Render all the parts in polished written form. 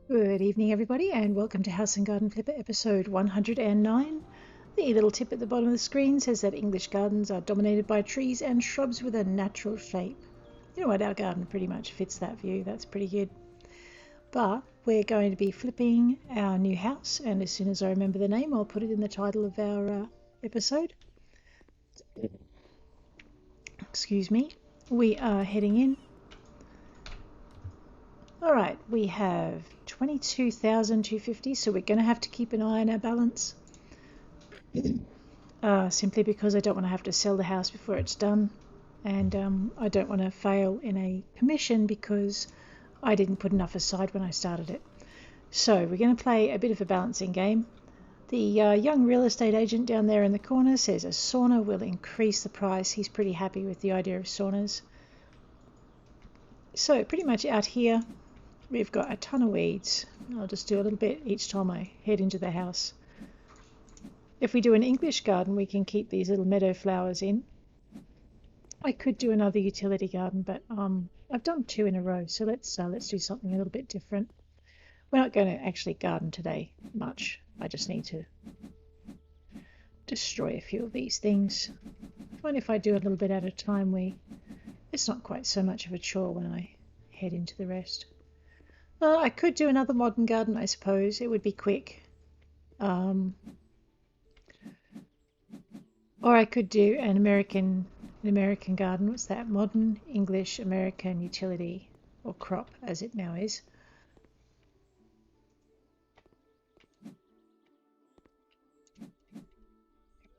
Good evening, everybody, and welcome to House and Garden Flipper episode 109. The little tip at the bottom of the screen says that English gardens are dominated by trees and shrubs with a natural shape. You know what? Our garden pretty much fits that view. That's pretty good. But we're going to be flipping our new house, and as soon as I remember the name, I'll put it in the title of our episode. Excuse me. We are heading in. Alright, we have 22,250, so we're going to have to keep an eye on our balance. Simply because I don't want to have to sell the house before it's done, and I don't want to fail in a commission because I didn't put enough aside when I started it. So we're going to play a bit of a balancing game. The young real estate agent down there in the corner says a sauna will increase the price. He's pretty happy with the idea of saunas. So pretty much out here we've got a ton of weeds. I'll just do a little bit each time I head into the house. If we do an English garden, we can keep these little meadow flowers in. I could do another utility garden, but I've done two in a row, so let's do something a little bit different. We're not going to actually garden today much. I just need to destroy a few of these things. I find if I do a little bit at a time, it's not quite so much of a chore when I head into the rest. I could do another modern garden, I suppose. It would be quick. Or I could do an American garden. What's that? Modern, English, American, utility, or crop, as it now is.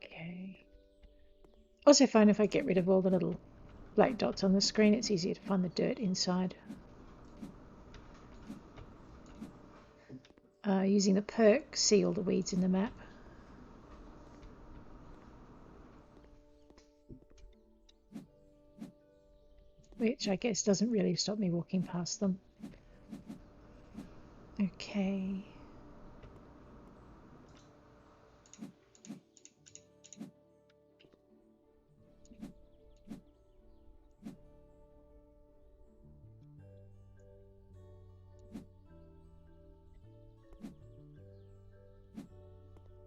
Okay. Also find if I get rid of all the little black dots on the screen, it's easier to find the dirt inside. Using the perk, see all the weeds in the map. Which I guess doesn't really stop me walking past them. Okay.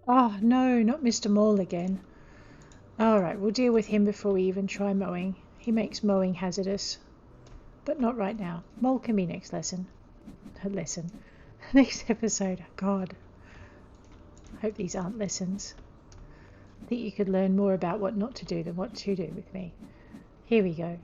Oh no, not Mr. Mole again. Alright, we'll deal with him before we even try mowing. He makes mowing hazardous. But not right now. Mole can be next lesson. Next episode. God. I hope these aren't lessons. I think you could learn more about what not to do than what to do with me. Here we go.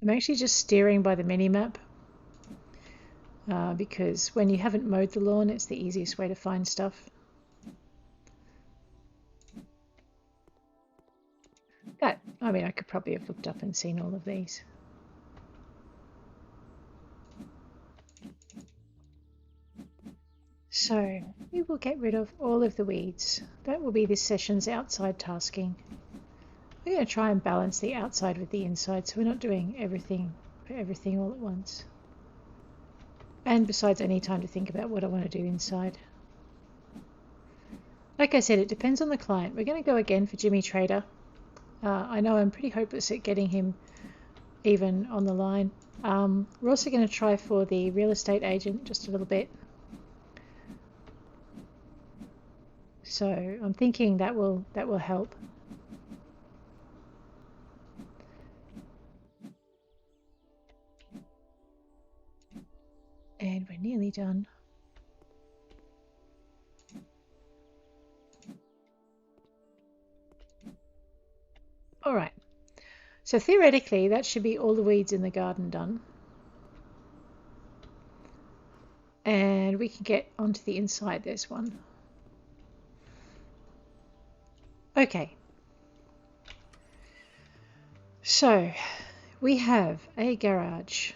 I'm actually just steering by the mini-map because when you haven't mowed the lawn, it's the easiest way to find stuff. I could probably have looked up and seen all of these. So we will get rid of all of the weeds. That will be this session's outside tasking. We're going to try and balance the outside with the inside, so we're not doing everything all at once. And besides, I need time to think about what I want to do inside. Like I said, it depends on the client. We're going to go again for Jimmy Trader. I know I'm pretty hopeless at getting him even on the line. We're also going to try for the real estate agent just a little bit. So I'm thinking that will help. And we're nearly done. All right. So theoretically, that should be all the weeds in the garden done. And we can get onto the inside. There's one. Okay. So we have a garage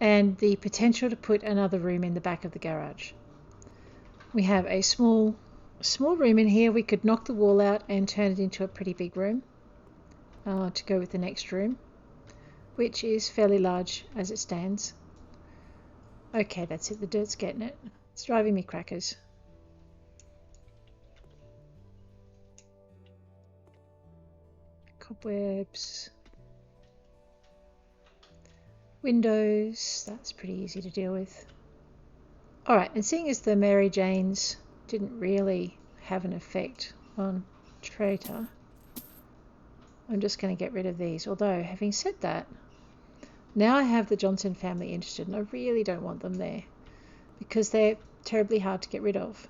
and the potential to put another room in the back of the garage. We have a small room in here. We could knock the wall out and turn it into a pretty big room to go with the next room, which is fairly large as it stands. Okay, that's it. The dirt's getting it. It's driving me crackers. Cobwebs. Windows. That's pretty easy to deal with. Alright, and seeing as the Mary Janes didn't really have an effect on Traitor, I'm just going to get rid of these. Although, having said that, now I have the Johnson family interested, and I really don't want them there because they're terribly hard to get rid of.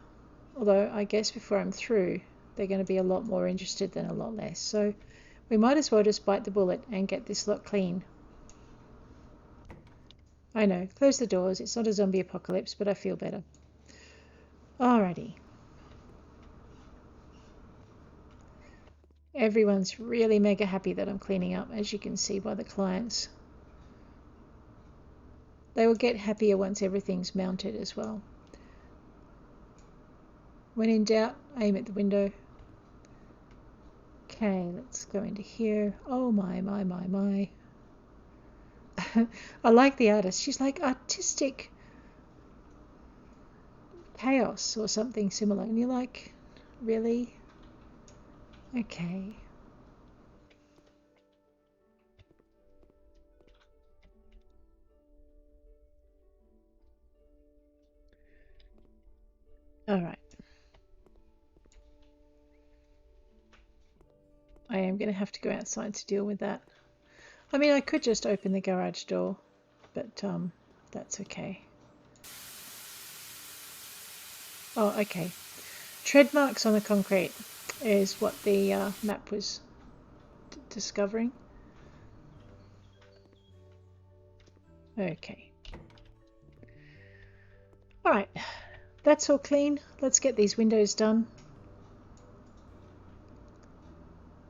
Although, I guess before I'm through, they're going to be a lot more interested than a lot less. So, we might as well just bite the bullet and get this lot clean. I know, close the doors. It's not a zombie apocalypse, but I feel better. Alrighty. Everyone's really mega happy that I'm cleaning up, as you can see by the clients. They will get happier once everything's mounted as well. When in doubt, aim at the window. Okay, let's go into here. Oh my. I like the artist. She's like artistic chaos or something similar. And you're like, really? Okay. All right. I am going to have to go outside to deal with that. I mean, I could just open the garage door, but that's okay. Oh, okay. Tread marks on the concrete is what the map was discovering. Okay. Alright, that's all clean. Let's get these windows done.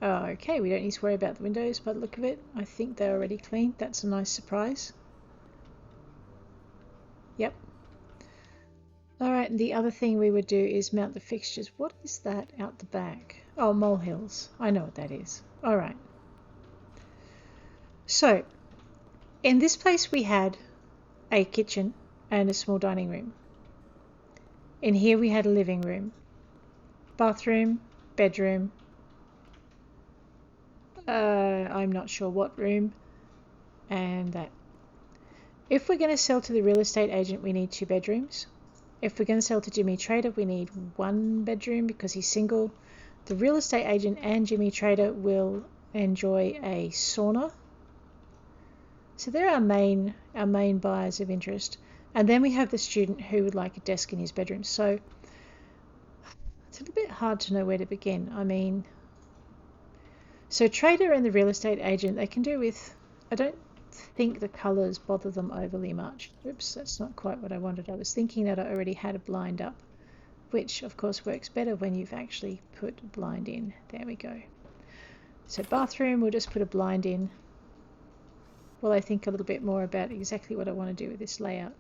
Okay, we don't need to worry about the windows by the look of it. I think they're already clean. That's a nice surprise. Yep. Alright, and the other thing we would do is mount the fixtures. What is that out the back? Oh, molehills. I know what that is. Alright. So, in this place we had a kitchen and a small dining room. In here we had a living room, bathroom, bedroom, I'm not sure what room, and that. If we're going to sell to the real estate agent, we need 2 bedrooms. If we're going to sell to Jimmy Trader, we need 1 bedroom because he's single. The real estate agent and Jimmy Trader will enjoy a sauna. So they're our main buyers of interest. And then we have the student who would like a desk in his bedroom. So it's a little bit hard to know where to begin. I mean, so Trader and the real estate agent, they can do with, I don't think the colours bother them overly much. Oops, that's not quite what I wanted. I was thinking that I already had a blind up, which of course works better when you've actually put a blind in. There we go. So bathroom, we'll just put a blind in while I think a little bit more about exactly what I want to do with this layout.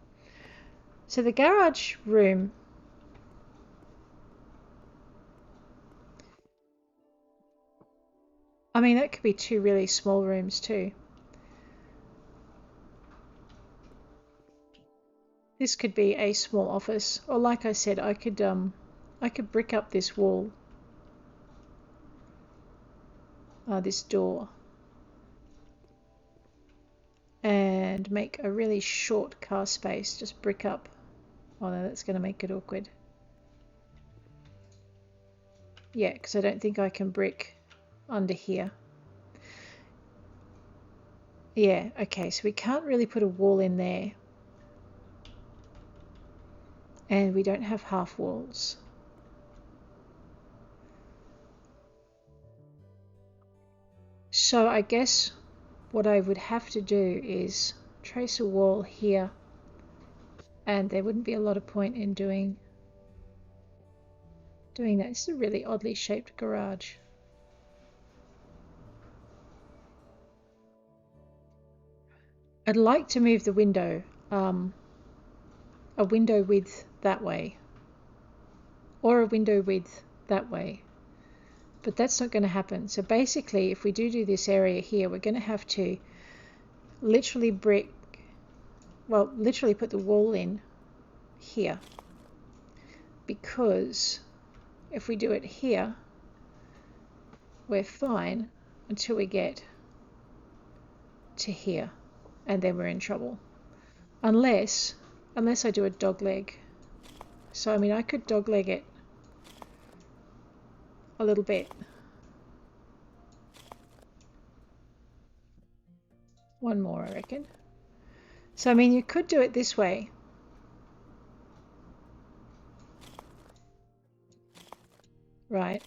So the garage room, I mean, that could be 2 really small rooms too. This could be a small office, or like I said, I could brick up this wall, this door, and make a really short car space, just brick up. Oh no, that's going to make it awkward. Yeah, because I don't think I can brick under here. Yeah, okay, so we can't really put a wall in there. And we don't have half walls. So I guess what I would have to do is trace a wall here, and there wouldn't be a lot of point in doing that. It's a really oddly shaped garage. I'd like to move the window, a window width that way, or a window width that way, but that's not going to happen. So basically, if we do this area here, we're going to have to literally literally put the wall in here, because if we do it here, we're fine until we get to here, and then we're in trouble. Unless I do a dog leg. So I mean, I could dog leg it a little bit. One more, I reckon. So I mean, you could do it this way. Right.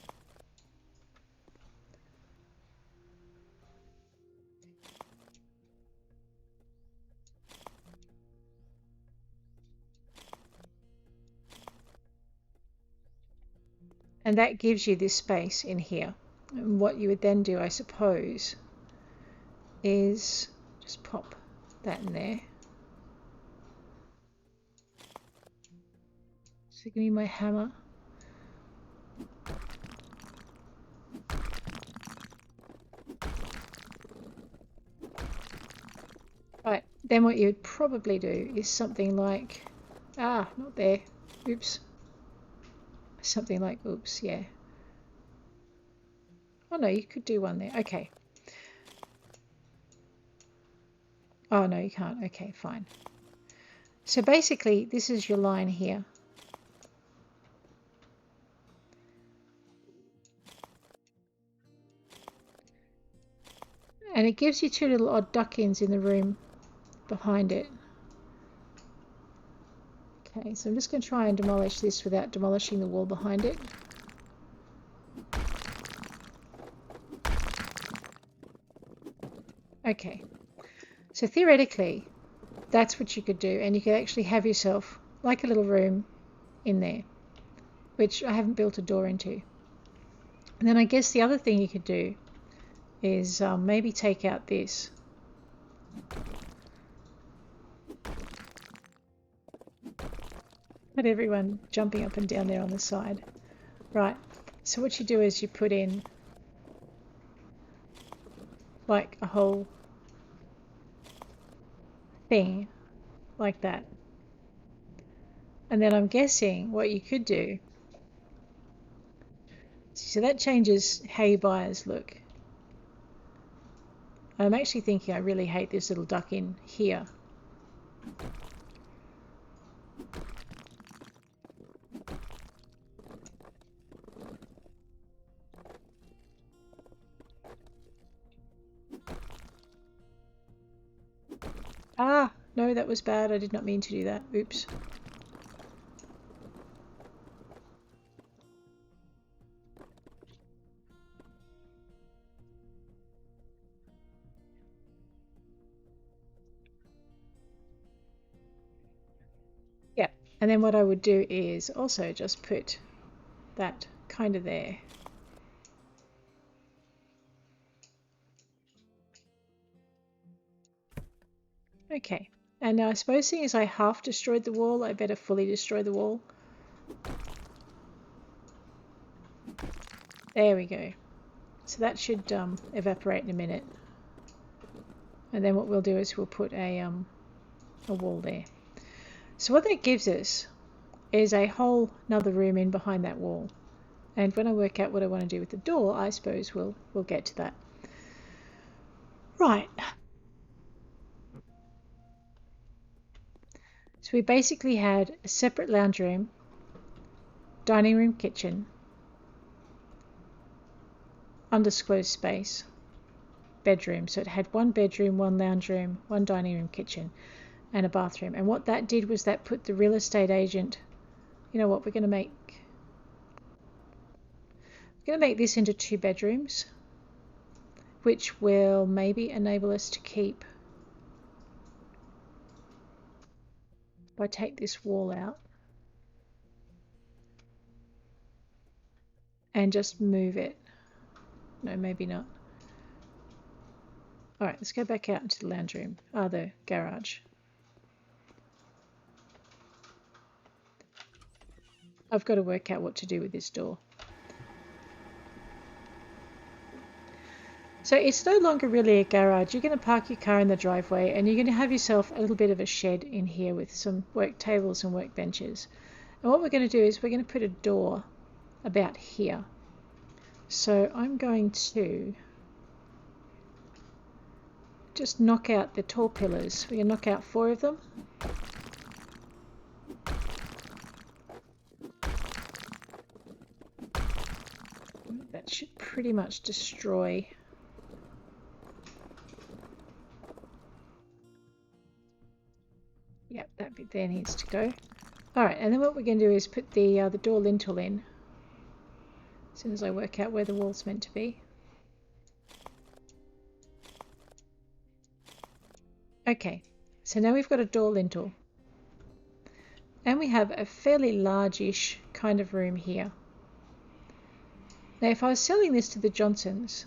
And that gives you this space in here. And what you would then do, I suppose, is just pop that in there. So give me my hammer. Right, then what you would probably do is something like, not there, oops. Something like, oops, yeah. Oh no, you could do one there, okay. Oh no, you can't, okay, fine. So basically, this is your line here. And it gives you two little odd duck-ins in the room behind it. Okay, so I'm just going to try and demolish this without demolishing the wall behind it. Okay, so theoretically, that's what you could do, and you could actually have yourself like a little room in there, which I haven't built a door into. And then I guess the other thing you could do is maybe take out this. Had everyone jumping up and down there on the side. Right, so what you do is you put in like a whole thing like that. And then I'm guessing what you could do, so that changes how your buyers look. I'm actually thinking I really hate this little duck in here. No, that was bad. I did not mean to do that. Oops. Yeah, and then what I would do is also just put that kind of there. Okay, and now I suppose seeing as I half destroyed the wall, I better fully destroy the wall. There we go. So that should evaporate in a minute. And then what we'll do is we'll put a wall there. So what that gives us is a whole another room in behind that wall. And when I work out what I want to do with the door, I suppose we'll get to that. Right. So we basically had a separate lounge room, dining room, kitchen, undisclosed space, bedroom. So it had one bedroom, one lounge room, one dining room, kitchen, and a bathroom. And what that did was that put the real estate agent, you know what, we're going to make this into 2 bedrooms, which will maybe enable us to keep, if I take this wall out and just move it. No, maybe not. All right, let's go back out into the lounge room, the garage. I've got to work out what to do with this door. So it's no longer really a garage. You're going to park your car in the driveway and you're going to have yourself a little bit of a shed in here with some work tables and work benches. And what we're going to do is we're going to put a door about here. So I'm going to just knock out the tall pillars. We're going to knock out 4 of them. That should pretty much destroy. Yep, that bit there needs to go. Alright, and then what we're going to do is put the door lintel in. As soon as I work out where the wall's meant to be. Okay, so now we've got a door lintel. And we have a fairly largish kind of room here. Now if I was selling this to the Johnsons,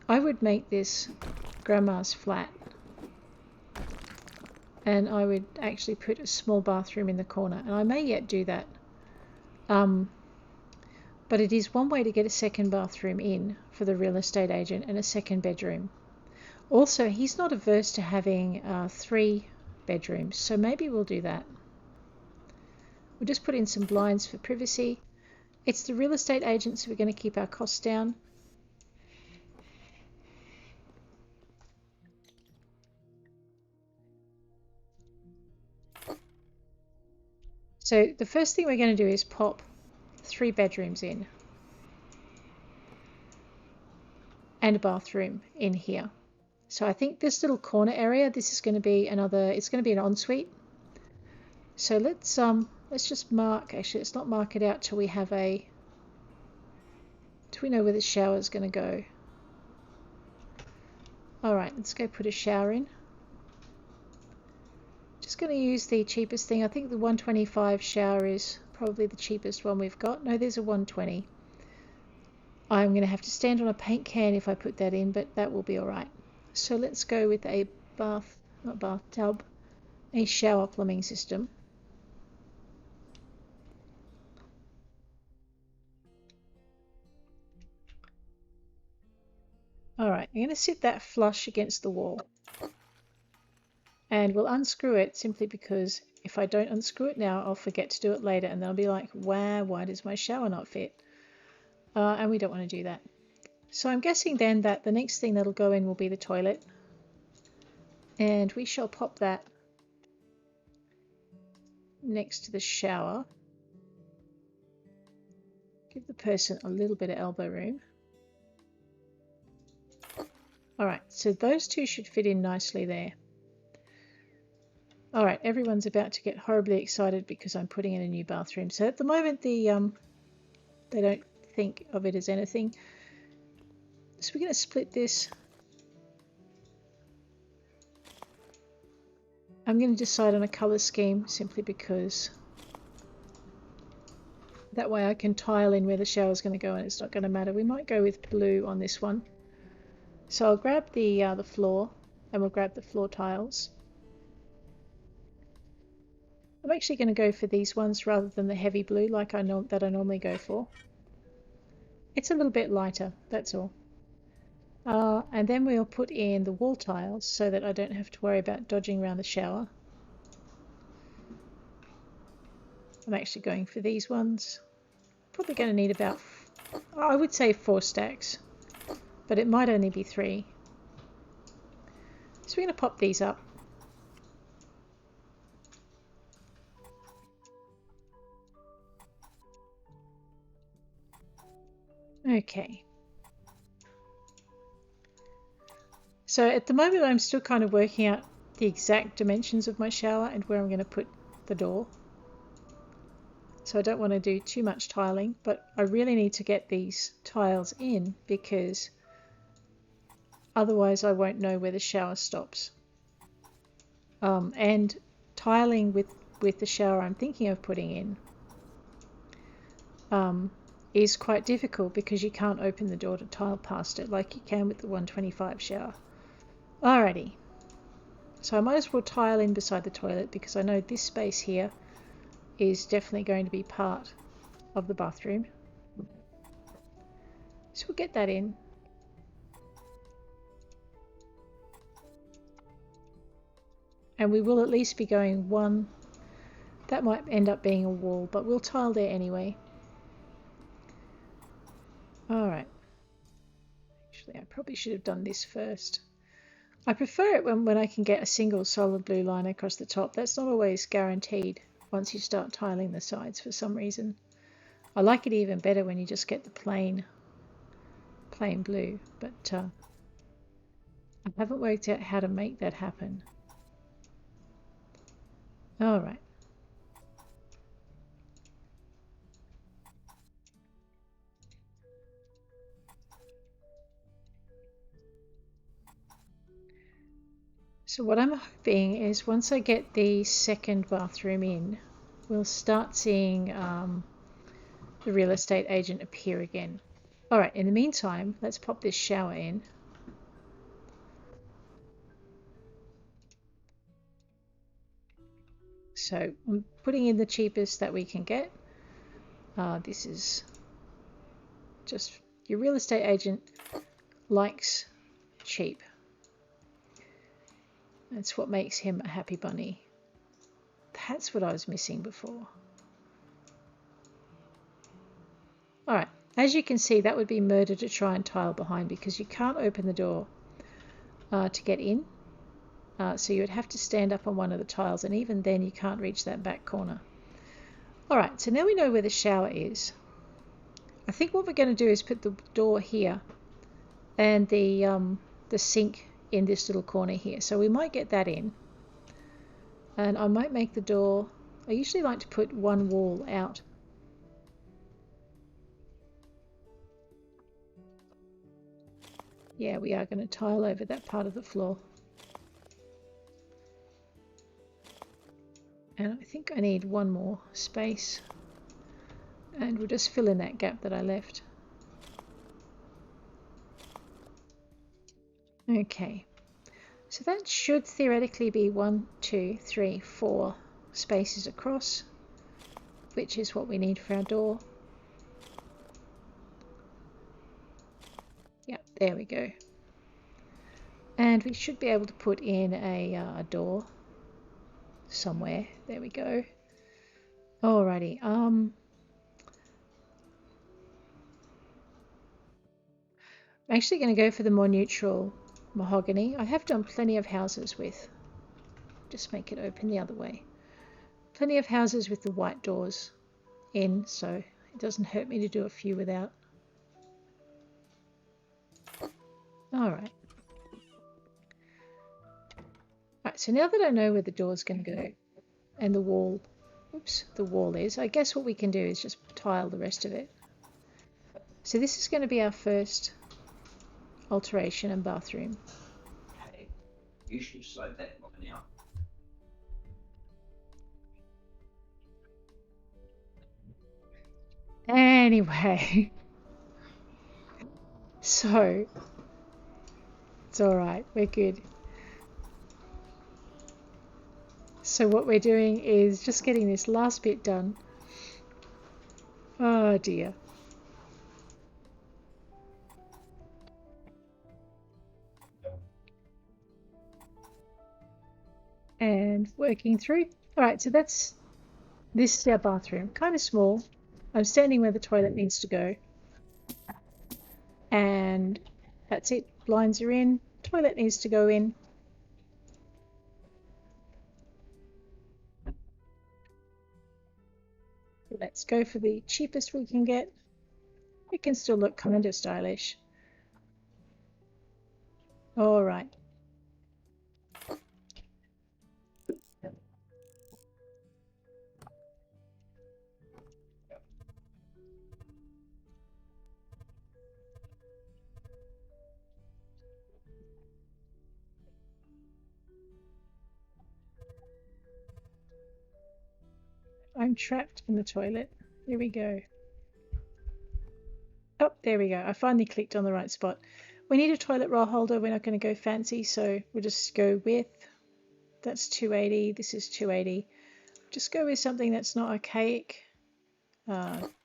I would make this grandma's flat. And I would actually put a small bathroom in the corner. And I may yet do that. But it is one way to get a second bathroom in for the real estate agent and a second bedroom. Also, he's not averse to having 3 bedrooms, so maybe we'll do that. We'll just put in some blinds for privacy. It's the real estate agent, so we're going to keep our costs down. So the first thing we're going to do is pop 3 bedrooms in and a bathroom in here. So I think this little corner area, this is going to be another, it's going to be an ensuite. So let's just mark, actually let's not mark it out till we have a, till we know where the shower is going to go. Alright, let's go put a shower in. Just going to use the cheapest thing. I think the 125 shower is probably the cheapest one we've got. No, there's a 120. I'm going to have to stand on a paint can if I put that in, but that will be alright. So let's go with a bathtub, a shower plumbing system. Alright, I'm going to sit that flush against the wall. And we'll unscrew it simply because if I don't unscrew it now, I'll forget to do it later. And then I'll be like, wow, why does my shower not fit? And we don't want to do that. So I'm guessing then that the next thing that'll go in will be the toilet. And we shall pop that next to the shower. Give the person a little bit of elbow room. Alright, so those 2 should fit in nicely there. Alright, everyone's about to get horribly excited because I'm putting in a new bathroom. So at the moment they don't think of it as anything. So we're going to split this. I'm going to decide on a colour scheme simply because that way I can tile in where the shower is going to go and it's not going to matter. We might go with blue on this one. So I'll grab the floor and we'll grab the floor tiles. I'm actually going to go for these ones rather than the heavy blue like I normally go for. It's a little bit lighter, that's all. And then we'll put in the wall tiles so that I don't have to worry about dodging around the shower. I'm actually going for these ones. Probably going to need about, I would say 4 stacks, but it might only be 3. So we're going to pop these up. Okay. So at the moment I'm still kind of working out the exact dimensions of my shower and where I'm going to put the door. So I don't want to do too much tiling, but I really need to get these tiles in because otherwise I won't know where the shower stops. And tiling with the shower I'm thinking of putting in is quite difficult because you can't open the door to tile past it like you can with the 125 shower. Alrighty, so I might as well tile in beside the toilet because I know this space here is definitely going to be part of the bathroom. So we'll get that in. And we will at least be going one That might end up being a wall, but we'll tile there anyway. Alright. Actually, I probably should have done this first. I prefer it when I can get a single solid blue line across the top. That's not always guaranteed once you start tiling the sides for some reason. I like it even better when you just get the plain blue, but I haven't worked out how to make that happen. Alright. So what I'm hoping is once I get the second bathroom in, we'll start seeing the real estate agent appear again. Alright, in the meantime, let's pop this shower in. So I'm putting in the cheapest that we can get. This is just, your real estate agent likes cheap. That's what makes him a happy bunny. That's what I was missing before. Alright, as you can see, that would be murder to try and tile behind because you can't open the door to get in. So you would have to stand up on one of the tiles, and even then you can't reach that back corner. Alright, so now we know where the shower is. I think what we're going to do is put the door here and the sink in this little corner here. So we might get that in. And I might make the door, I usually like to put one wall out. Yeah, we are going to tile over that part of the floor. And I think I need one more space. And we'll just fill in that gap that I left. Okay, so that should theoretically be 1, 2, 3, 4 spaces across, which is what we need for our door. Yep, there we go. And we should be able to put in a door somewhere. There we go. Alrighty. I'm actually going to go for the more neutral mahogany. I have done plenty of houses with, just make it open the other way. Plenty of houses with the white doors in, so it doesn't hurt me to do a few without. Alright. Alright, so now that I know where the door's going to go and the wall, the wall is, I guess what we can do is just tile the rest of it. So this is going to be our first alteration and bathroom. Hey, you should slow that one now. Anyway, so it's alright, we're good. So what we're doing is just getting this last bit done. Oh dear. And working through. Alright, so this is our bathroom. Kind of small. I'm standing where the toilet needs to go. And that's it. Blinds are in. Toilet needs to go in. Let's go for the cheapest we can get. It can still look kind of stylish. All right. I'm trapped in the toilet. Here we go. Oh, there we go. I finally clicked on the right spot. We need a toilet roll holder. We're not going to go fancy, so we'll just go with, that's 280. This is 280. Just go with something that's not archaic.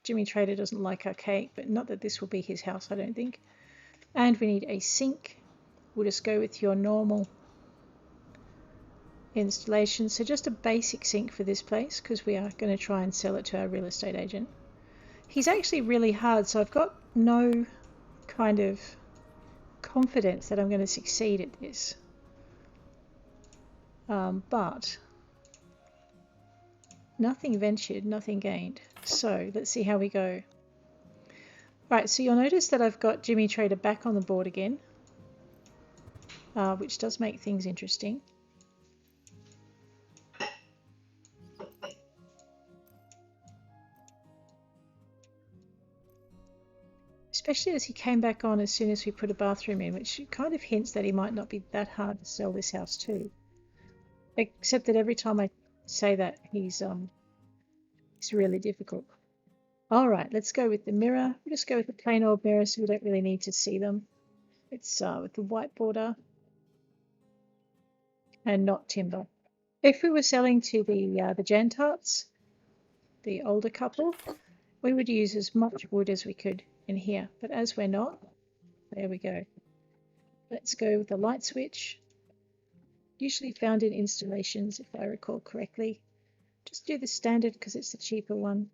Jimmy Trader doesn't like archaic, but not that this will be his house, I don't think. And we need a sink. We'll just go with your normal installation. So just a basic sink for this place because we are going to try and sell it to our real estate agent. He's actually really hard, so I've got no kind of confidence that I'm going to succeed at this. But nothing ventured, nothing gained. So let's see how we go. Right, so you'll notice that I've got Jimmy Trader back on the board again, which does make things interesting. Especially as he came back on as soon as we put a bathroom in, which kind of hints that he might not be that hard to sell this house too. Except that every time I say that, it's really difficult. All right, let's go with the mirror. We'll just go with the plain old mirror so we don't really need to see them. It's with the white border and not timber. If we were selling to the Jantarts, the older couple, we would use as much wood as we could in here, but as we're not, there we go. Let's go with the light switch, usually found in installations if I recall correctly. Just do the standard because it's the cheaper one,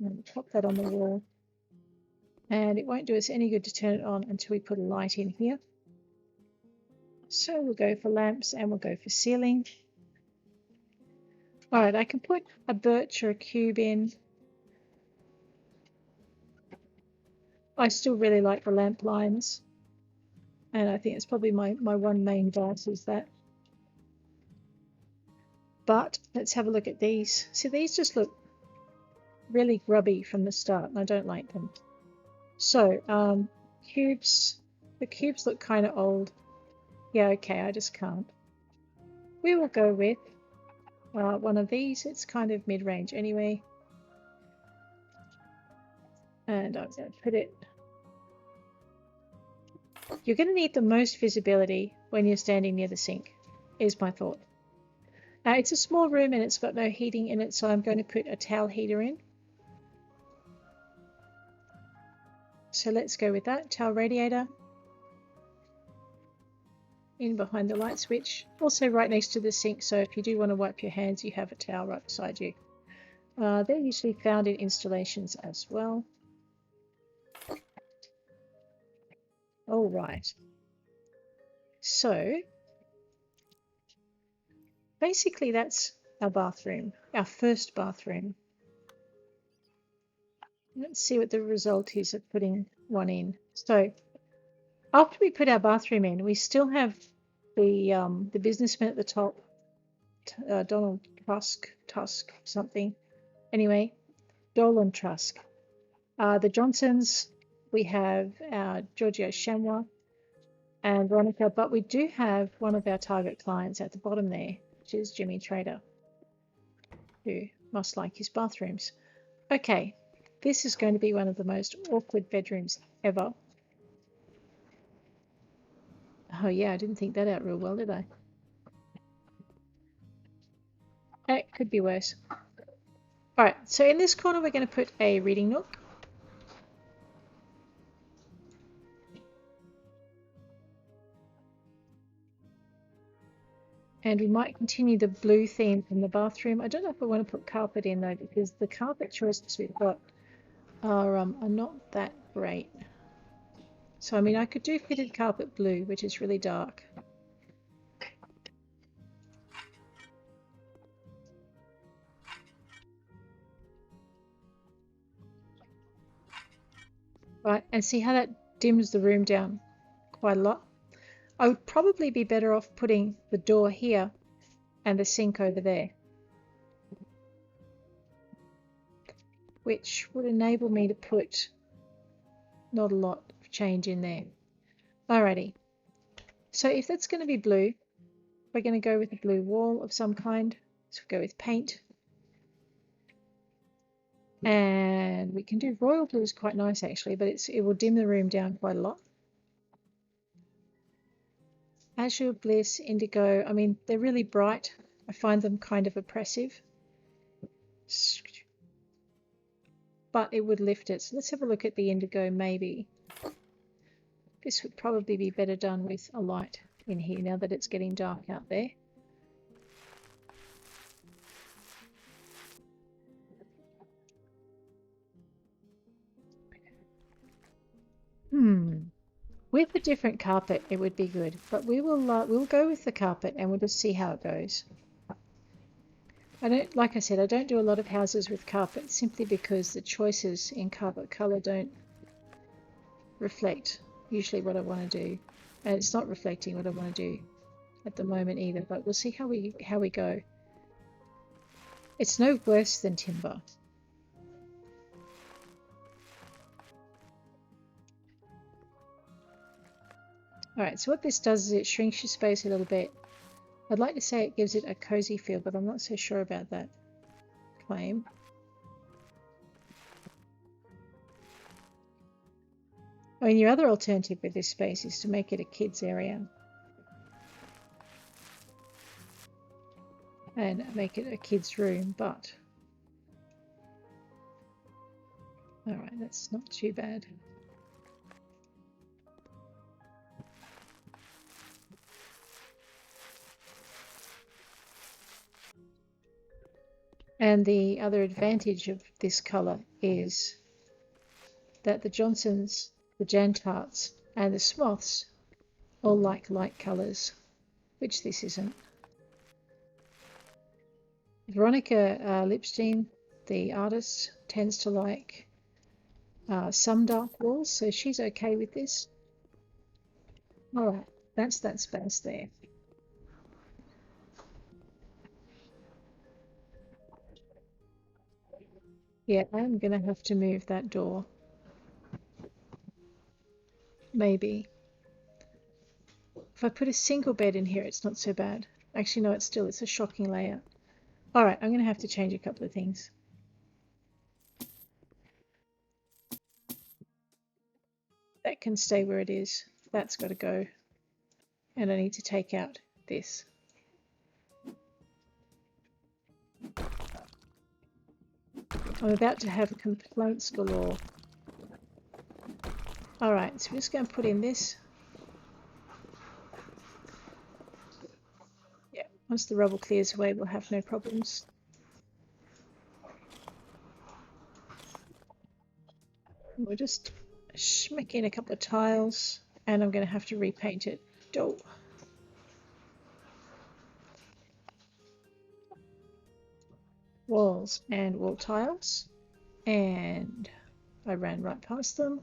and pop that on the wall, and it won't do us any good to turn it on until we put a light in here. So we'll go for lamps and we'll go for ceiling. Alright, I can put a birch or a cube in. I still really like the lamp lines, and I think it's probably my one main vice is that. But let's have a look at these. See, these just look really grubby from the start, and I don't like them. So, cubes. The cubes look kind of old. Yeah, okay, I just can't. We will go with one of these. It's kind of mid-range anyway. And I'm going to put it... You're going to need the most visibility when you're standing near the sink, is my thought. Now, it's a small room and it's got no heating in it, so I'm going to put a towel heater in. So let's go with that. Towel radiator. In behind the light switch. Also right next to the sink, so if you do want to wipe your hands, you have a towel right beside you. They're usually found in installations as well. All right. So, basically that's our bathroom, our first bathroom. Let's see what the result is of putting one in. So, after we put our bathroom in, we still have the businessman at the top, Donald Tusk something. Anyway, Dolan Trusk. The Johnsons, we have our Giorgio Chamois and Veronica, but we do have one of our target clients at the bottom there, which is Jimmy Trader, who must like his bathrooms. Okay, this is going to be one of the most awkward bedrooms ever. Oh yeah, I didn't think that out real well, did I? It could be worse. Alright, so in this corner we're going to put a reading nook. And we might continue the blue theme from the bathroom. I don't know if I want to put carpet in though, because the carpet choices we've got are not that great. So I mean, I could do fitted carpet blue, which is really dark. Right, and see how that dims the room down quite a lot? I would probably be better off putting the door here and the sink over there, which would enable me to put not a lot of change in there. Alrighty, so if that's going to be blue, we're going to go with a blue wall of some kind. So we'll go with paint. And we can do royal blue, is quite nice actually, but it will dim the room down quite a lot. Azure, Bliss, Indigo, I mean, they're really bright. I find them kind of oppressive. But it would lift it. So let's have a look at the Indigo maybe. This would probably be better done with a light in here now that it's getting dark out there. With a different carpet, it would be good, but we'll go with the carpet and we'll just see how it goes. Like I said, I don't do a lot of houses with carpet simply because the choices in carpet color don't reflect usually what I want to do, and it's not reflecting what I want to do at the moment either. But we'll see how we go. It's no worse than timber. Alright, so what this does is it shrinks your space a little bit. I'd like to say it gives it a cozy feel, but I'm not so sure about that claim. I mean, your other alternative with this space is to make it a kids area. And make it a kids room, but... Alright, that's not too bad. And the other advantage of this colour is that the Johnsons, the Jantarts and the Smoths all like light colours, which this isn't. Veronica Lipstein, the artist, tends to like some dark walls, so she's okay with this. Alright, that's that space there. Yeah, I'm going to have to move that door. Maybe. If I put a single bed in here, it's not so bad. Actually, no, it's a shocking layout. Alright, I'm going to have to change a couple of things. That can stay where it is. That's got to go. And I need to take out this. I'm about to have complaints galore. Alright, so we're just going to put in this. Yeah, once the rubble clears away, we'll have no problems. And we'll just schmick in a couple of tiles, and I'm going to have to repaint it. Oh. Walls and wall tiles, and I ran right past them.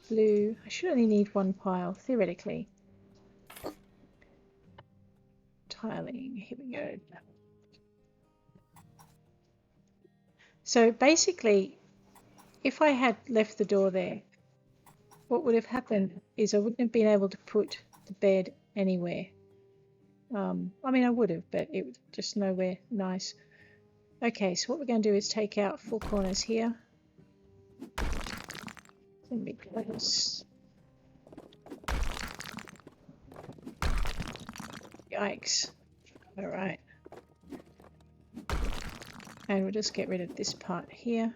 Blue, I should only need one pile, theoretically. Tiling, here we go. So basically, if I had left the door there, what would have happened is I wouldn't have been able to put the bed anywhere. I mean, I would have, but it was just nowhere nice. Okay, so what we're going to do is take out 4 corners here. And be close. Yikes. Alright. And we'll just get rid of this part here.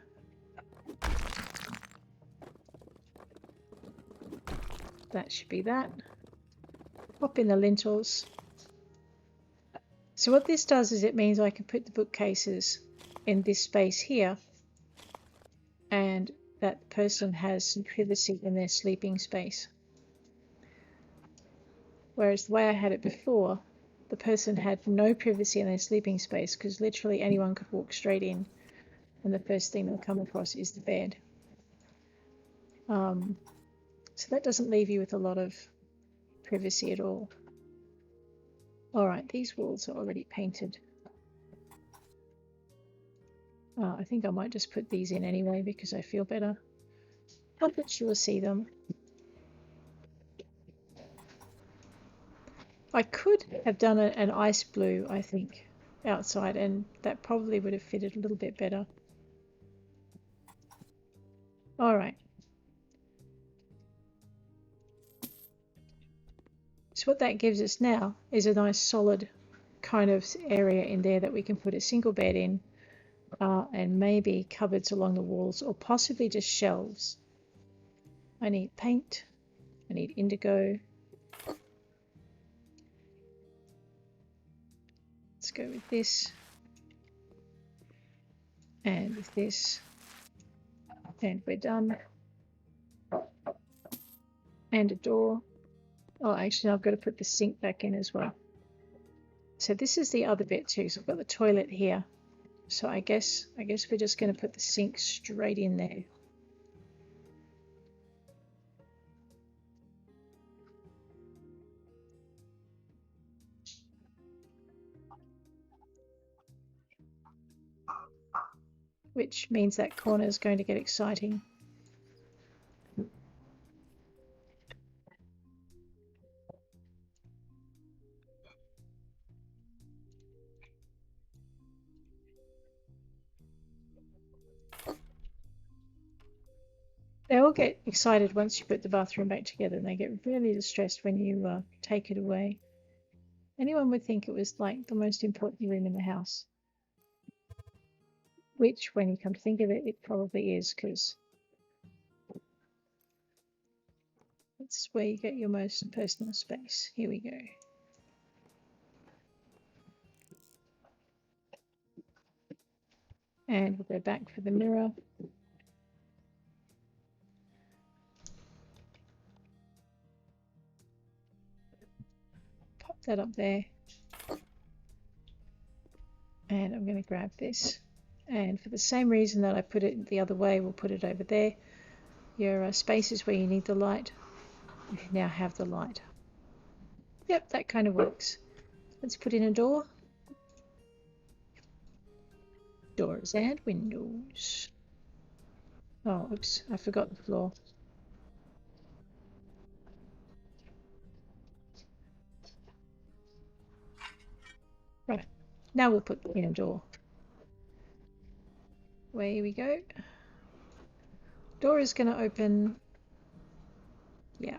That should be that. Pop in the lintels. So what this does is it means I can put the bookcases in this space here, and that person has some privacy in their sleeping space. Whereas the way I had it before, the person had no privacy in their sleeping space because literally anyone could walk straight in and the first thing they'll come across is the bed. So that doesn't leave you with a lot of privacy at all. Alright, these walls are already painted. I think I might just put these in anyway because I feel better. Not that you will see them. I could have done an ice blue, I think, outside, and that probably would have fitted a little bit better. Alright. So what that gives us now is a nice solid kind of area in there that we can put a single bed in, and maybe cupboards along the walls, or possibly just shelves. I need paint, I need indigo. Let's go with this, and with this, and we're done. And a door. Oh, actually, I've got to put the sink back in as well. So this is the other bit too. So I've got the toilet here. So I guess we're just going to put the sink straight in there. Which means that corner is going to get exciting. They all get excited once you put the bathroom back together, and they get really distressed when you take it away. Anyone would think it was like the most important room in the house. Which, when you come to think of it, it probably is, because that's where you get your most personal space. Here we go. And we'll go back for the mirror. Pop that up there. And I'm going to grab this. And for the same reason that I put it the other way, we'll put it over there. Your spaces where you need the light, you now have the light. Yep, that kind of works. Let's put in a door. Doors and windows. Oh, oops, I forgot the floor. Right, now we'll put in a door. Away we go. Door is going to open. Yeah.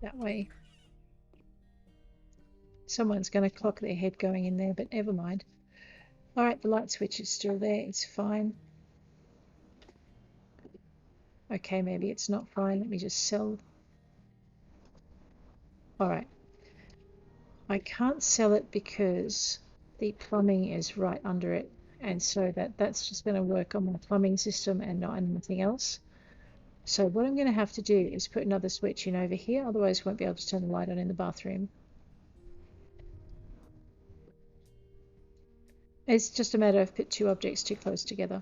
That way. Someone's going to clock their head going in there, but never mind. All right, the light switch is still there. It's fine. Okay, maybe it's not fine. Let me just sell. All right. I can't sell it because the plumbing is right under it, and so that's just going to work on my plumbing system and not anything else. So what I'm going to have to do is put another switch in over here, otherwise we won't be able to turn the light on in the bathroom. It's just a matter of put two objects too close together.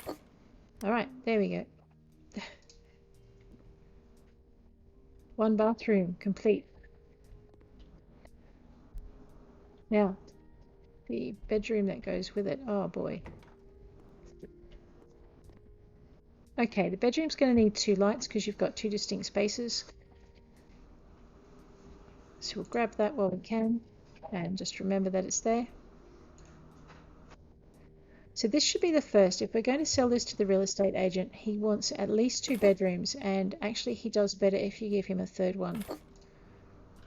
All right, there we go. One bathroom complete. Now, the bedroom that goes with it. Oh boy. Okay, the bedroom's going to need two lights because you've got two distinct spaces. So we'll grab that while we can and just remember that it's there. So this should be the first. If we're going to sell this to the real estate agent, he wants at least two bedrooms, and actually he does better if you give him a third one.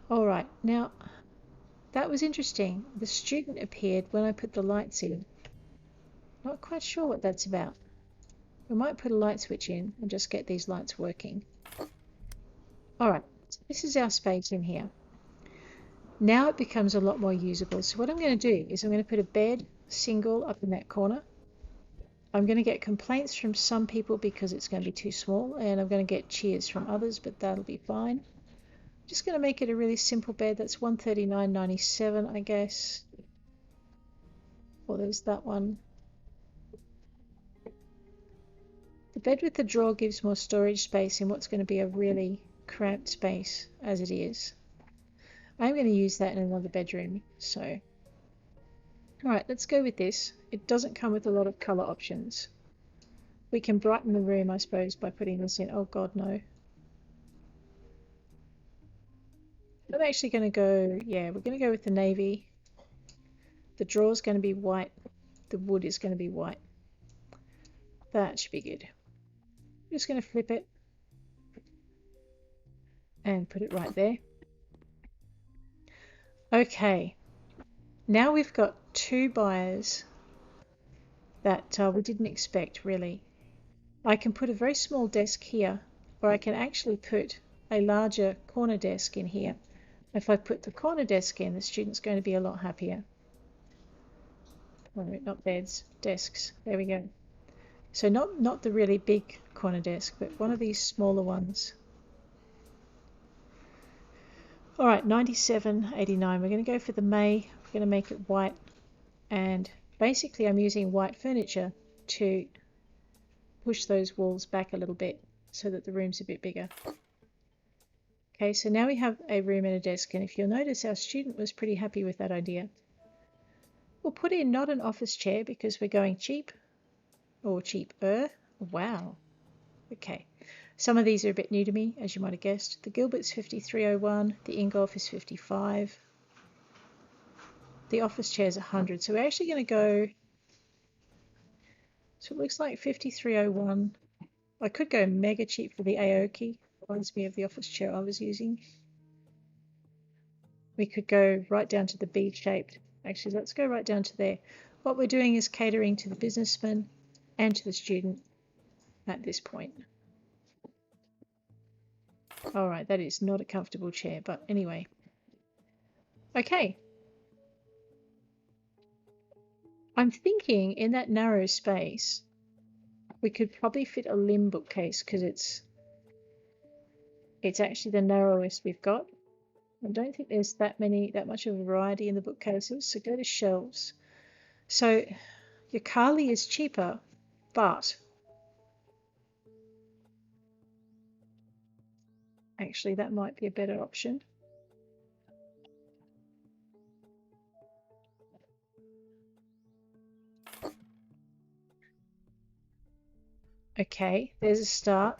All right, now that was interesting. The student appeared when I put the lights in. Not quite sure what that's about. We might put a light switch in and just get these lights working. All right, so this is our space in here. Now it becomes a lot more usable. So what I'm going to do is I'm going to put a bed single up in that corner. I'm going to get complaints from some people because it's going to be too small, and I'm going to get cheers from others, but that'll be fine. Just going to make it a really simple bed. That's $139.97, I guess. Or there's that one. The bed with the drawer gives more storage space in what's going to be a really cramped space as it is. I'm going to use that in another bedroom, so. All right, let's go with this. It doesn't come with a lot of color options. We can brighten the room, I suppose, by putting this in. Oh God, no. I'm actually going to go, yeah, we're going to go with the navy. The drawer's going to be white. The wood is going to be white. That should be good. I'm just going to flip it and put it right there. Okay, now we've got two buyers that we didn't expect, really. I can put a very small desk here, or I can actually put a larger corner desk in here. If I put the corner desk in, the student's going to be a lot happier. Oh, not beds, desks. There we go. So not the really big corner desk, but one of these smaller ones. All right, 97.89. We're going to go for the May. We're going to make it white, and basically I'm using white furniture to push those walls back a little bit so that the room's a bit bigger. Okay, so now we have a room and a desk, and if you'll notice, our student was pretty happy with that idea. We'll put in not an office chair because we're going cheap, or cheaper. Wow. Okay. Some of these are a bit new to me, as you might have guessed. The Gilbert's 53.01, the Ingolf is 55. The office chair is 100. So we're actually going to go, so it looks like 53.01. I could go mega cheap for the Aoki. Reminds me of the office chair I was using. We could go right down to the B-shaped. Actually, let's go right down to there. What we're doing is catering to the businessman and to the student at this point. All right, that is not a comfortable chair, but anyway. Okay. I'm thinking in that narrow space, we could probably fit a limb bookcase because it's actually the narrowest we've got. I don't think there's that much of a variety in the bookcases, so go to shelves. So your Kali is cheaper, but actually that might be a better option. Okay, there's a start.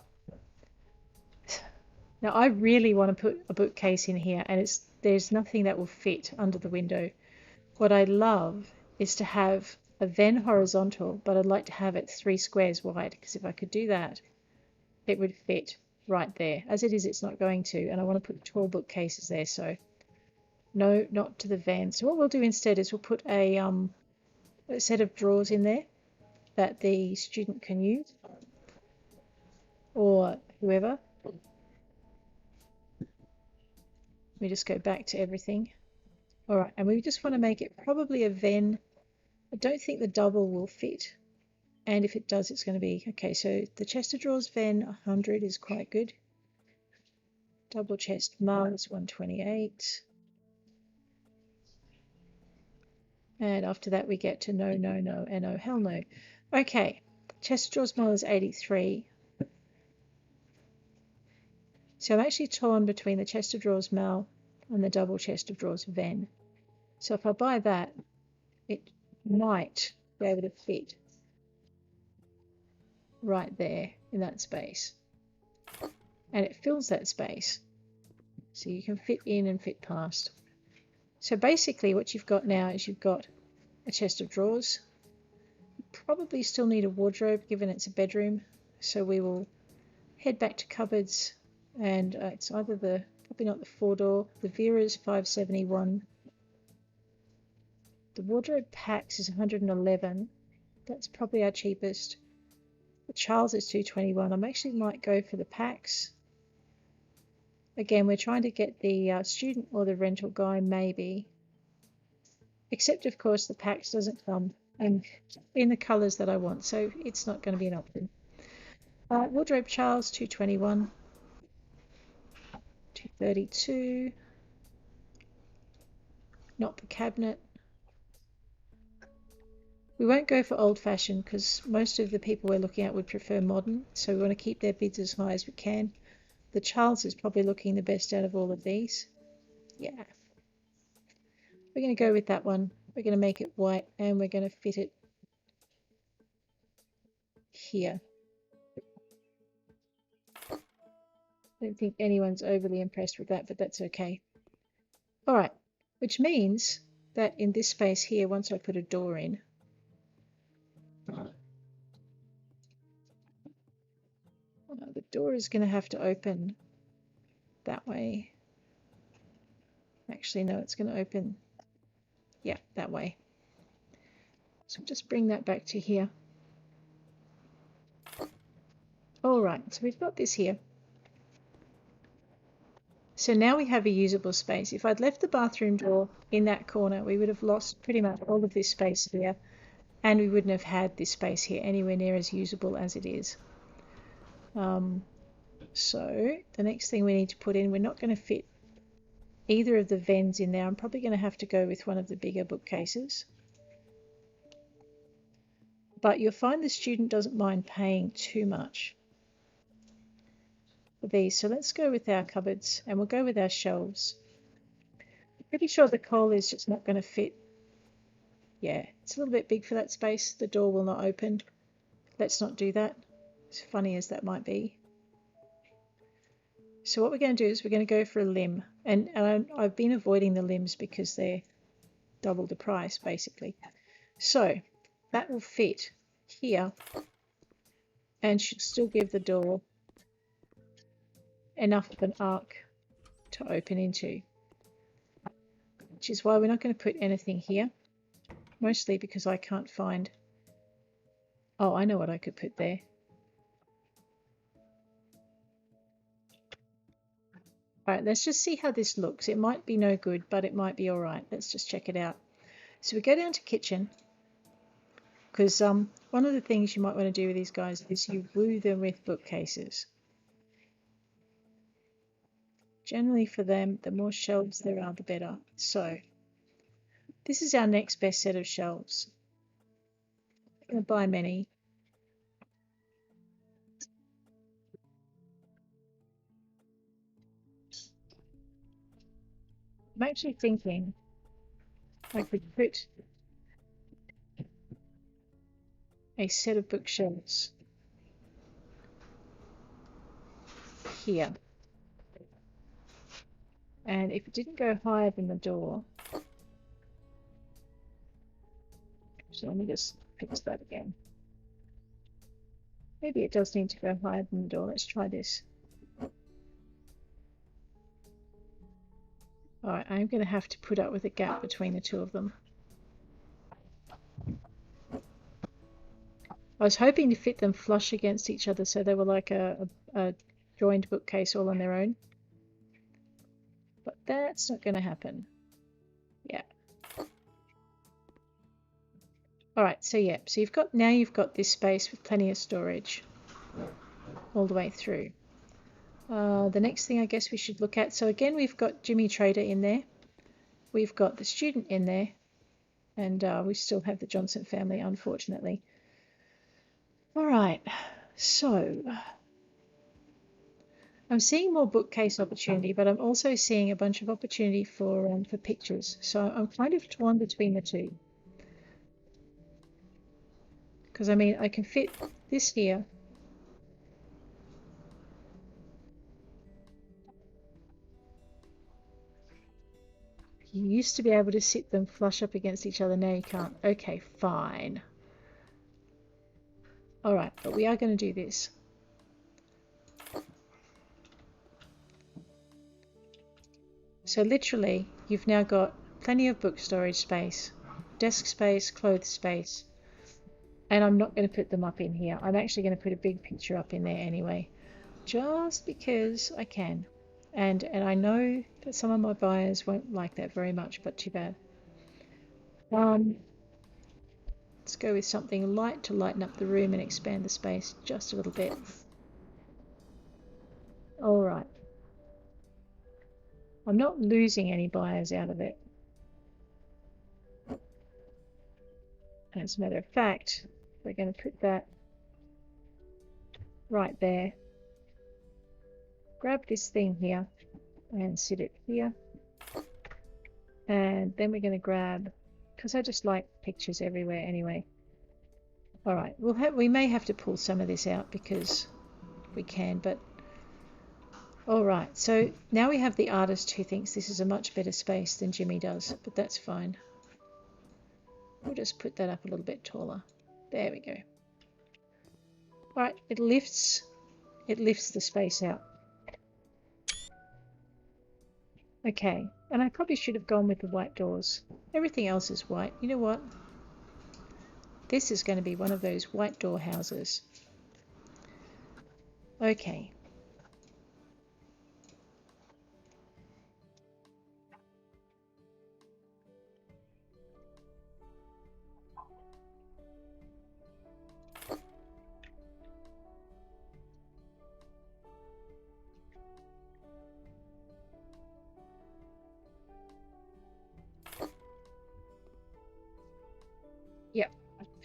Now I really want to put a bookcase in here, and there's nothing that will fit under the window. What I love is to have a Venn horizontal, but I'd like to have it 3 squares wide, because if I could do that, it would fit right there. As it is, it's not going to, and I want to put 12 bookcases there, so no, not to the Venn. So what we'll do instead is we'll put a set of drawers in there that the student can use, or whoever. We just go back to everything. All right, and we just want to make it probably a Venn. I don't think the double will fit, and if it does, it's going to be okay. So the chest of drawers Venn 100 is quite good. Double chest Mal is 128, and after that we get to no, no, no, and oh hell no. Okay, chest of drawers Mal is 83. So I'm actually torn between the chest of drawers Mal and the double chest of drawers Venn. So if I buy that, it might be able to fit right there in that space. And it fills that space. So you can fit in and fit past. So basically what you've got now is you've got a chest of drawers. You probably still need a wardrobe given it's a bedroom. So we will head back to cupboards, and it's either probably not the 4-door, the Vera's 571. The wardrobe Pax is 111. That's probably our cheapest. The Charles is 221. I actually might go for the Pax. Again, we're trying to get the student or the rental guy maybe. Except, of course, the Pax doesn't come in the colours that I want, so it's not going to be an option. Wardrobe Charles, 221. 232. Not the cabinet. We won't go for old-fashioned because most of the people we're looking at would prefer modern, so we want to keep their bids as high as we can. The Charles is probably looking the best out of all of these. Yeah. We're going to go with that one. We're going to make it white, and we're going to fit it here. I don't think anyone's overly impressed with that, but that's okay. All right, which means that in this space here, once I put a door in, the door is going to have to open that way. Actually, no, it's going to open, yeah, that way. So just bring that back to here. All right, so we've got this here. So now we have a usable space. If I'd left the bathroom door in that corner, we would have lost pretty much all of this space here. and we wouldn't have had this space here anywhere near as usable as it is. So the next thing we need to put in, we're not going to fit either of the vents in there. I'm probably going to have to go with one of the bigger bookcases. But you'll find the student doesn't mind paying too much for these. So let's go with our cupboards and we'll go with our shelves. I'm pretty sure the coal is just not going to fit. Yeah, it's a little bit big for that space. The door will not open. Let's not do that, as funny as that might be. So what we're going to do is we're going to go for a limb. And I've been avoiding the limbs because they're double the price, basically. So that will fit here and should still give the door enough of an arc to open into. Which is why we're not going to put anything here. Mostly because I can't find... Oh, I know what I could put there. Alright, let's just see how this looks. It might be no good, but it might be alright. Let's just check it out. So we go down to kitchen. Because one of the things you might want to do with these guys is you woo them with bookcases. Generally for them, the more shelves there are, the better. So this is our next best set of shelves. I'm going to buy many. I'm actually thinking I could put a set of bookshelves here. And if it didn't go higher than the door, so let me just fix that again. Maybe it does need to go higher than the door. Let's try this. Alright, I'm going to have to put up with a gap between the two of them. I was hoping to fit them flush against each other so they were like a joined bookcase all on their own. But that's not going to happen. Yeah. Alright, so yeah, so you've got this space with plenty of storage all the way through. The next thing I guess we should look at, so again we've got Jimmy Trader in there, we've got the student in there, and we still have the Johnson family, unfortunately. Alright, so I'm seeing more bookcase opportunity, but I'm also seeing a bunch of opportunity for pictures, so I'm kind of torn between the two. Because I mean, I can fit this here. You used to be able to sit them flush up against each other, now you can't. Okay, fine. Alright, but we are going to do this. So literally, you've now got plenty of book storage space, desk space, clothes space, and I'm not going to put them up in here. I'm actually going to put a big picture up in there anyway, just because I can. And I know that some of my buyers won't like that very much, but too bad. Let's go with something light to lighten up the room and expand the space just a little bit. Alright. I'm not losing any buyers out of it. As a matter of fact, we're going to put that right there. Grab this thing here and sit it here. And then we're going to grab, because I just like pictures everywhere anyway. Alright, we may have to pull some of this out because we can, but alright, so now we have the artist who thinks this is a much better space than Jimmy does, but that's fine. We'll just put that up a little bit taller. There we go. Alright, it lifts the space out. Okay, and I probably should have gone with the white doors. Everything else is white. You know what? This is going to be one of those white door houses. Okay. Yep.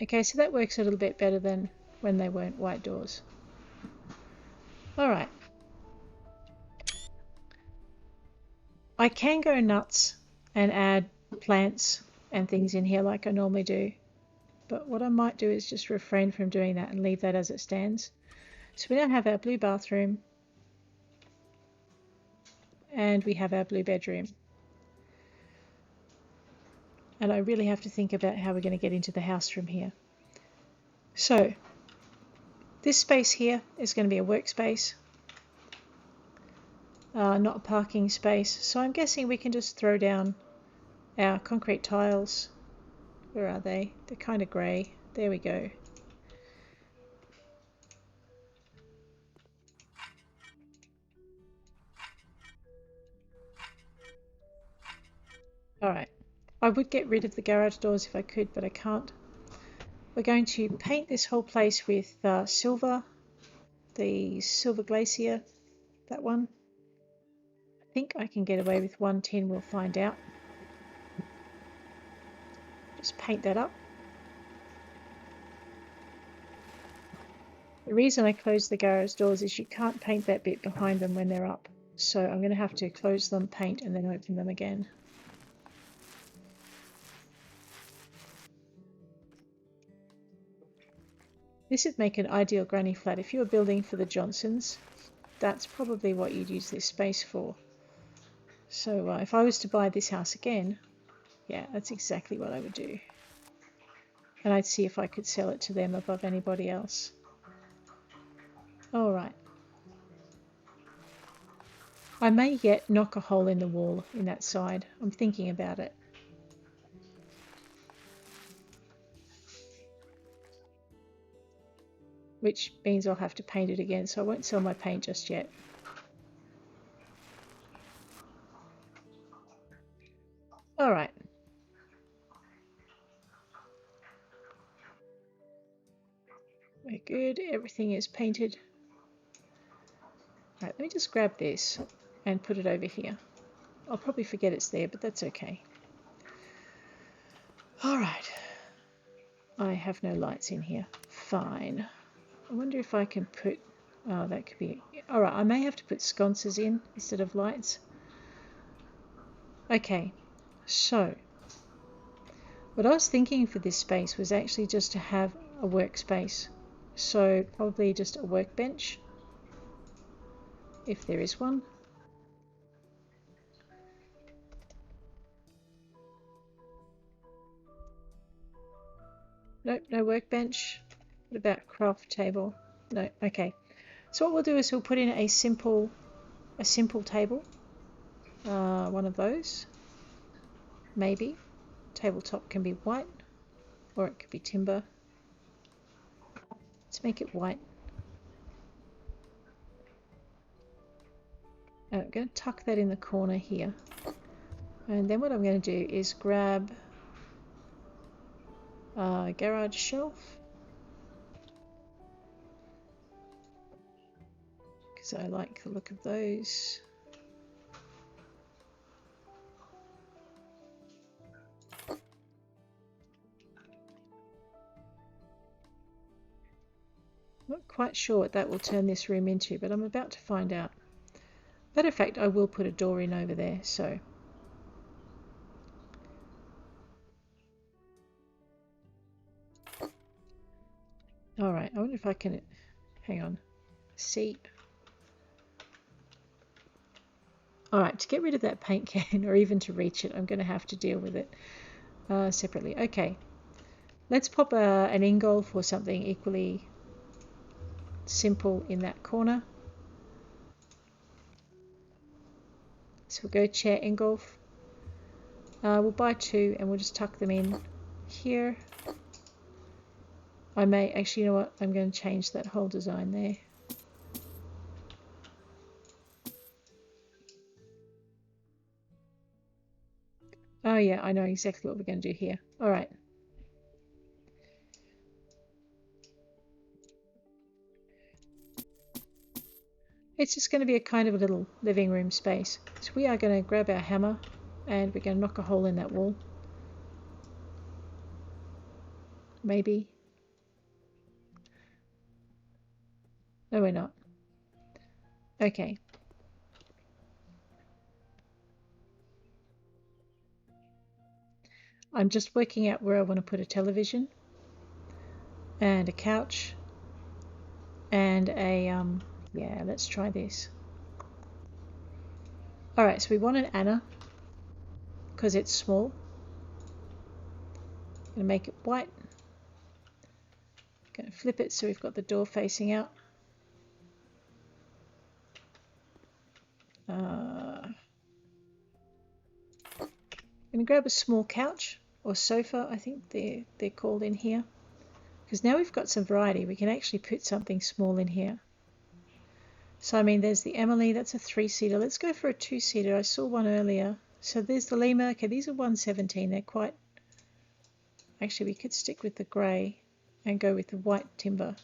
Okay, so that works a little bit better than when they weren't white doors. All right. I can go nuts and add plants and things in here like I normally do, but what I might do is just refrain from doing that and leave that as it stands. So we now have our blue bathroom and we have our blue bedroom. And I really have to think about how we're going to get into the house from here. So this space here is going to be a workspace, not a parking space. So I'm guessing we can just throw down our concrete tiles. Where are they? They're kind of grey. There we go. Alright, I would get rid of the garage doors if I could, but I can't. We're going to paint this whole place with silver, the Silver Glacier, that one. I think I can get away with 1 tin, we'll find out. Just paint that up. The reason I close the garage doors is you can't paint that bit behind them when they're up. So I'm going to have to close them, paint, and then open them again. This would make an ideal granny flat. If you were building for the Johnsons, that's probably what you'd use this space for. So if I was to buy this house again, yeah, that's exactly what I would do. And I'd see if I could sell it to them above anybody else. All right. I may yet knock a hole in the wall in that side. I'm thinking about it. Which means I'll have to paint it again, so I won't sell my paint just yet. All right. We're good. Everything is painted. All right, let me just grab this and put it over here. I'll probably forget it's there, but that's okay. All right. I have no lights in here. Fine. I wonder if I can put... Oh, that could be... All right, I may have to put sconces in instead of lights. Okay, so what I was thinking for this space was actually just to have a workspace. So probably just a workbench, if there is one. Nope, no workbench. What about craft table? No, okay. So what we'll do is we'll put in a simple table. One of those. Maybe. Tabletop can be white, or it could be timber. Let's make it white. And I'm going to tuck that in the corner here. And then what I'm going to do is grab a garage shelf. Because I like the look of those. Not quite sure what that will turn this room into, but I'm about to find out. Matter of fact, I will put a door in over there, so. Alright, I wonder if I can, hang on, see. Alright, to get rid of that paint can, or even to reach it, I'm going to have to deal with it separately. Okay, let's pop an Ingolf or something equally simple in that corner. So we'll go chair Ingolf. We'll buy 2 and we'll just tuck them in here. I may, actually, you know what, I'm going to change that whole design there. Oh yeah, I know exactly what we're going to do here. All right. It's just going to be a kind of a little living room space. So we are going to grab our hammer and we're going to knock a hole in that wall. maybe. No, we're not. Okay. I'm just working out where I want to put a television and a couch and a, yeah, let's try this. All right, so we want an Anna because it's small. I'm going to make it white. Going to flip it so we've got the door facing out. I'm going to grab a small couch or sofa, I think they're called in here. Because now we've got some variety, we can actually put something small in here. So I mean, there's the Emily, that's a 3-seater. Let's go for a 2-seater. I saw one earlier. So there's the Lima. Okay, these are 117. They're quite... Actually, we could stick with the grey and go with the white timber.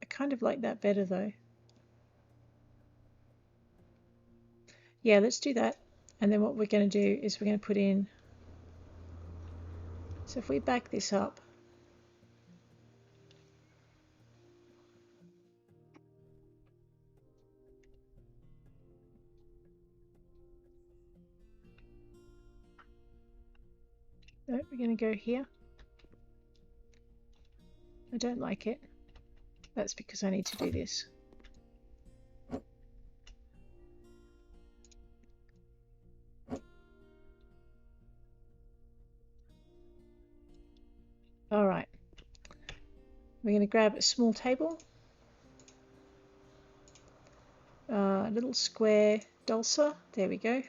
I kind of like that better though. Yeah, let's do that. And then what we're going to do is we're going to put in... So if we back this up, no, we're going to go here. I don't like it. That's because I need to do this. All right. We're going to grab a small table, a little square dulcer. There we go.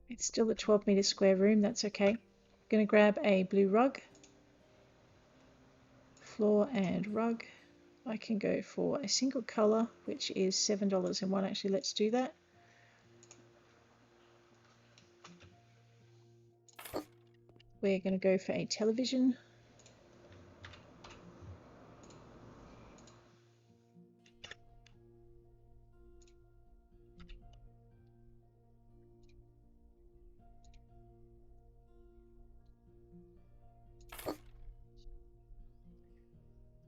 It's still a 12-meter square room. That's okay. I'm going to grab a blue rug, floor and rug. I can go for a single color, which is $7.01. Actually, let's do that. We're going to go for a television.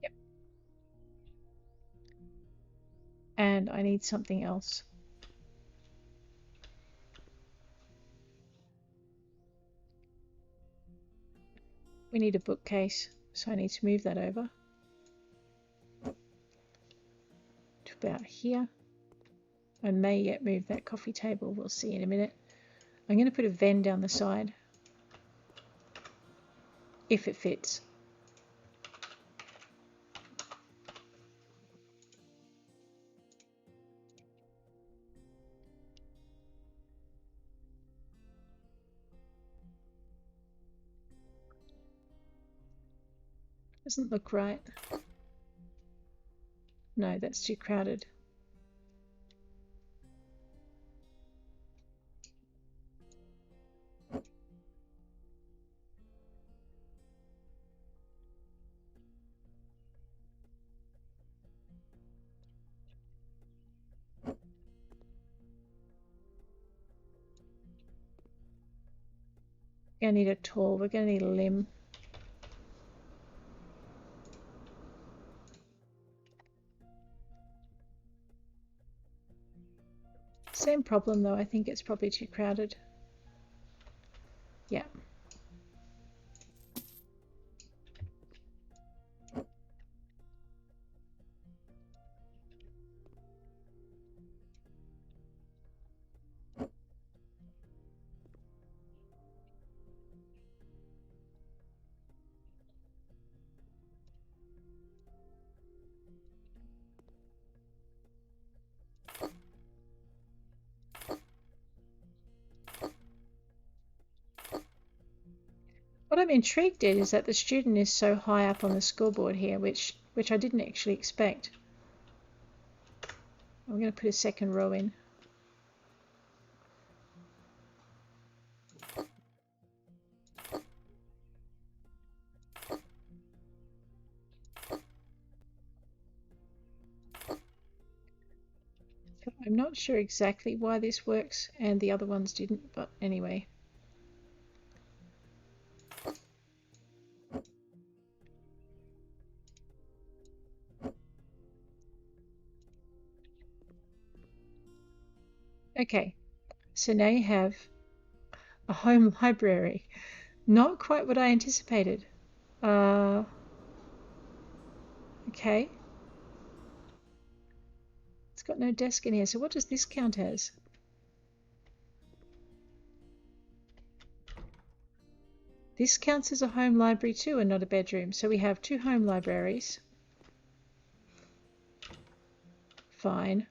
Yep. And I need something else. We need a bookcase, so I need to move that over to about here. I may yet move that coffee table. We'll see in a minute. I'm going to put a Venn down the side if it fits. Doesn't look right. No, that's too crowded. We're going to need a tall, we're going to need a limb. Same problem though, I think it's probably too crowded. Yeah. What I'm intrigued at is that the student is so high up on the scoreboard here, which I didn't actually expect. I'm going to put a second row in. I'm not sure exactly why this works and the other ones didn't, but anyway. Okay, so now you have a home library. Not quite what I anticipated. Okay. It's got no desk in here, so what does this count as? This counts as a home library too and not a bedroom. So we have 2 home libraries. Fine.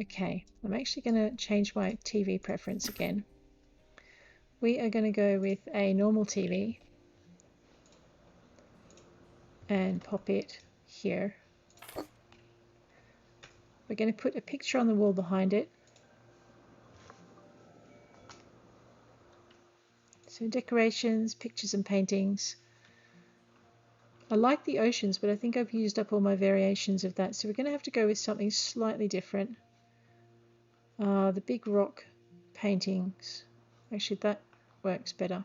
Okay, I'm actually going to change my TV preference again. We are going to go with a normal TV and pop it here. We're going to put a picture on the wall behind it. So decorations, pictures and paintings. I like the oceans, but I think I've used up all my variations of that. So we're going to have to go with something slightly different. The big rock paintings. Actually, that works better.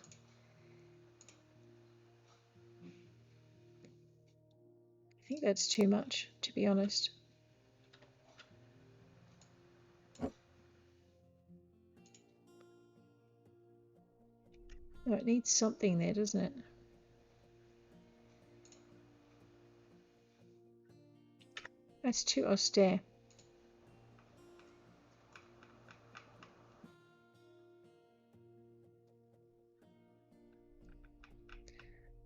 I think that's too much, to be honest. No, it needs something there, doesn't it? That's too austere.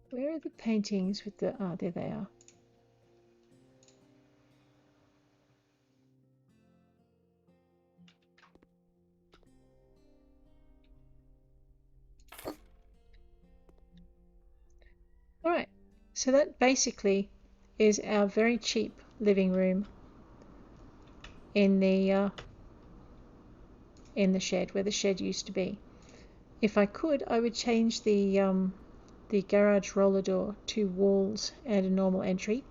Where are the paintings with the... Ah, there they are. Alright, so that basically is our very cheap living room in the shed, where the shed used to be. If I could, I would change the garage roller door to walls and a normal entry.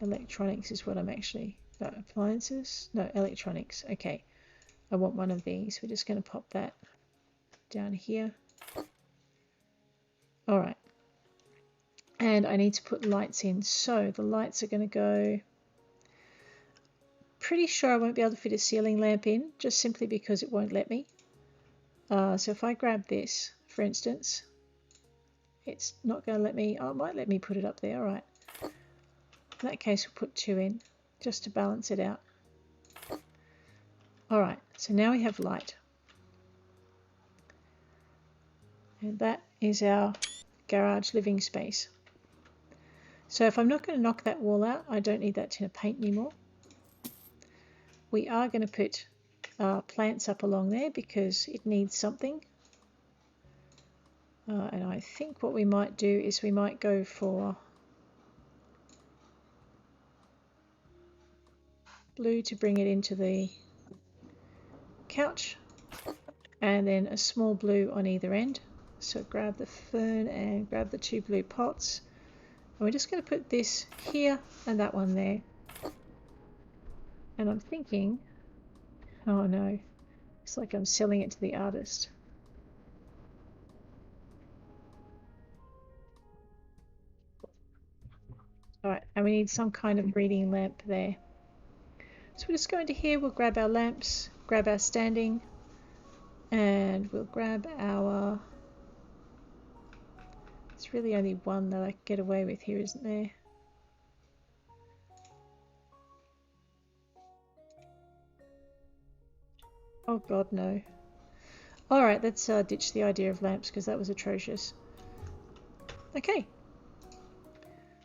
Electronics is what I'm actually... No, appliances? No, electronics. Okay, I want one of these. We're just going to pop that down here. Alright. And I need to put lights in. So the lights are going to go... Pretty sure I won't be able to fit a ceiling lamp in, just simply because it won't let me. So if I grab this, for instance, it's not going to let me... Oh, it might let me put it up there. Alright. In that case, we'll put 2 in, just to balance it out. Alright, so now we have light. And that is our garage living space. So if I'm not going to knock that wall out, I don't need that tin of paint anymore. We are going to put plants up along there because it needs something. And I think what we might do is we might go for blue to bring it into the couch, and then a small blue on either end. So grab the fern and grab the 2 blue pots. And we're just going to put this here and that one there. And I'm thinking, oh no, it's like I'm selling it to the artist. Alright, and we need some kind of reading lamp there. So we'll just go into here, we'll grab our lamps, grab our standing, and we'll grab our... There's really only one that I can get away with here, isn't there? Oh god, no. Alright, let's ditch the idea of lamps because that was atrocious. Okay.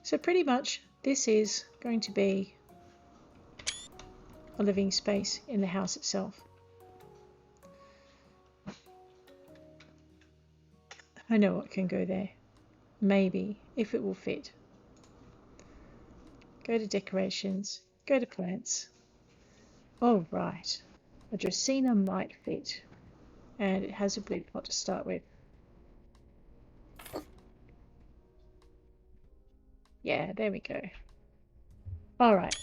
So pretty much this is going to be a living space in the house itself. I know what can go there. Maybe, if it will fit. Go to decorations, go to plants. All right, a Dracaena might fit, and it has a blue pot to start with. Yeah, there we go. All right.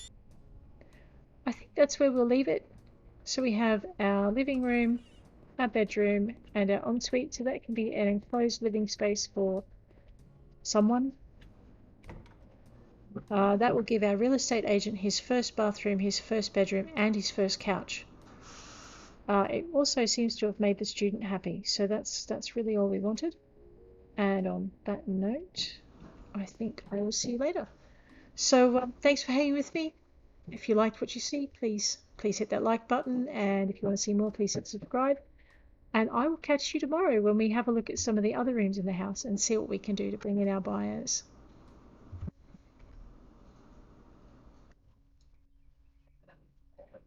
I think that's where we'll leave it. So we have our living room, our bedroom, and our ensuite. So that can be an enclosed living space for someone. That will give our real estate agent his first bathroom, his first bedroom, and his first couch. It also seems to have made the student happy, so that's really all we wanted. And on that note, I think I will see you later. So thanks for hanging with me. If you liked what you see, please hit that like button, and if you want to see more, please hit subscribe. And I will catch you tomorrow when we have a look at some of the other rooms in the house and see what we can do to bring in our buyers.